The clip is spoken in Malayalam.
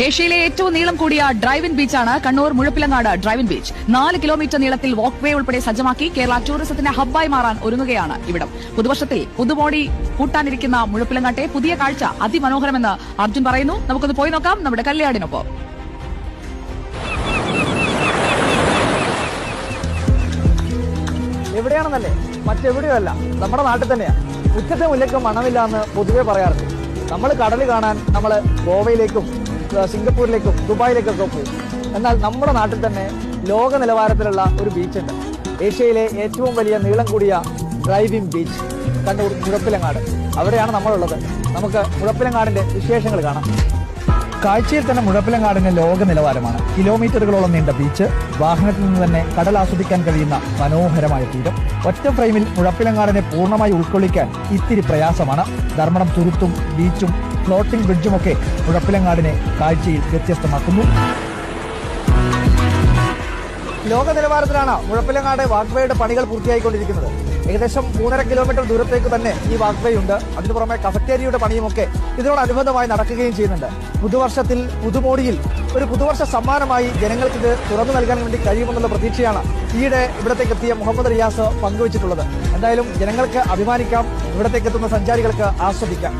ഏഷ്യയിലെ ഏറ്റവും നീളം കൂടിയ ഡ്രൈവിൻ ബീച്ചാണ് Kannur Muzhappilangad drive in beach. 4 kilometre നീളത്തിൽ വാക്ക് വേ ഉൾപ്പെടെ സജ്ജമാക്കി കേരള ടൂറിസത്തിന്റെ ഹബ്ബായി മാറാൻ ഒരുങ്ങുകയാണ് ഇവിടം. പുതുവർഷത്തിൽ പുതുമോടി കൂട്ടാനിരിക്കുന്ന മുഴപ്പിലങ്ങാട്ടെ പുതിയ കാഴ്ച അതിമനോഹരമെന്ന് അർജുൻ പറയുന്നു. നമുക്കൊന്ന് പോയി നോക്കാം നമ്മുടെ കല്യാണിനൊപ്പം. എവിടെയാണെന്നല്ലേ, മറ്റെവിടെയല്ല, നമ്മുടെ നാട്ടിൽ തന്നെയാണ്. മുറ്റത്തെ മുല്ലയ്ക്കും മണമില്ല എന്ന് പൊതുവെ പറയാറുണ്ട്. നമ്മൾ കടൽ കാണാൻ നമ്മൾ ഗോവയിലേക്കും സിംഗപ്പൂരിലേക്കും ദുബായിലേക്കൊക്കെ പോകും. എന്നാൽ നമ്മുടെ നാട്ടിൽ തന്നെ ലോക നിലവാരത്തിലുള്ള ഒരു ബീച്ചുണ്ട്. ഏഷ്യയിലെ ഏറ്റവും വലിയ നീളം കൂടിയ ഡ്രൈവിംഗ് ബീച്ച് കണ്ണൂർ മുഴപ്പിലങ്ങാട്. അവിടെയാണ് നമ്മളുള്ളത്. നമുക്ക് മുഴപ്പിലങ്ങാടിന്റെ വിശേഷങ്ങൾ കാണാം. കാഴ്ചയിൽ തന്നെ മുഴപ്പിലങ്ങാടിന് ലോക നിലവാരമാണ്. കിലോമീറ്ററുകളോളം നീണ്ട ബീച്ച്, വാഹനത്തിൽ നിന്ന് തന്നെ കടൽ ആസ്വദിക്കാൻ കഴിയുന്ന മനോഹരമായ തീരം. ഒറ്റ ഫ്രെയിമിൽ മുഴപ്പിലങ്ങാടിനെ പൂർണ്ണമായി ഉൾക്കൊള്ളിക്കാൻ ഇത്തിരി പ്രയാസമാണ്. ധർമ്മടം തുരുത്തും ബീച്ചും ഫ്ലോട്ടിംഗ് ബ്രിഡ്ജുമൊക്കെ മുഴപ്പിലങ്ങാടിനെ കാഴ്ചയിൽ വ്യത്യസ്തമാക്കുന്നു. ലോക നിലവാരത്തിലാണ് മുഴപ്പിലങ്ങാട് വാക്വേയുടെ പണികൾ പൂർത്തിയായിക്കൊണ്ടിരിക്കുന്നത്. ഏകദേശം 3.5 കിലോമീറ്റർ ദൂരത്തേക്ക് തന്നെ ഈ വാക്വേ ഉണ്ട്. അതിനു പുറമെ കഫറ്റേരിയയുടെ പണിയുമൊക്കെ ഇതിനോടനുബന്ധമായി നടക്കുകയും ചെയ്യുന്നുണ്ട്. പുതുവർഷത്തിൽ പുതുമോടിയിൽ ഒരു പുതുവർഷ സമ്മാനമായി ജനങ്ങൾക്ക് ഇത് തുറന്നു നൽകാൻ വേണ്ടി കഴിയുമെന്നുള്ള പ്രതീക്ഷയാണ് ഈയിടെ ഇവിടത്തേക്ക് എത്തിയ മുഹമ്മദ് റിയാസ് പങ്കുവച്ചിട്ടുള്ളത്. എന്തായാലും ജനങ്ങൾക്ക് അഭിമാനിക്കാം, ഇവിടത്തേക്ക് എത്തുന്ന സഞ്ചാരികൾക്ക് ആസ്വദിക്കാം.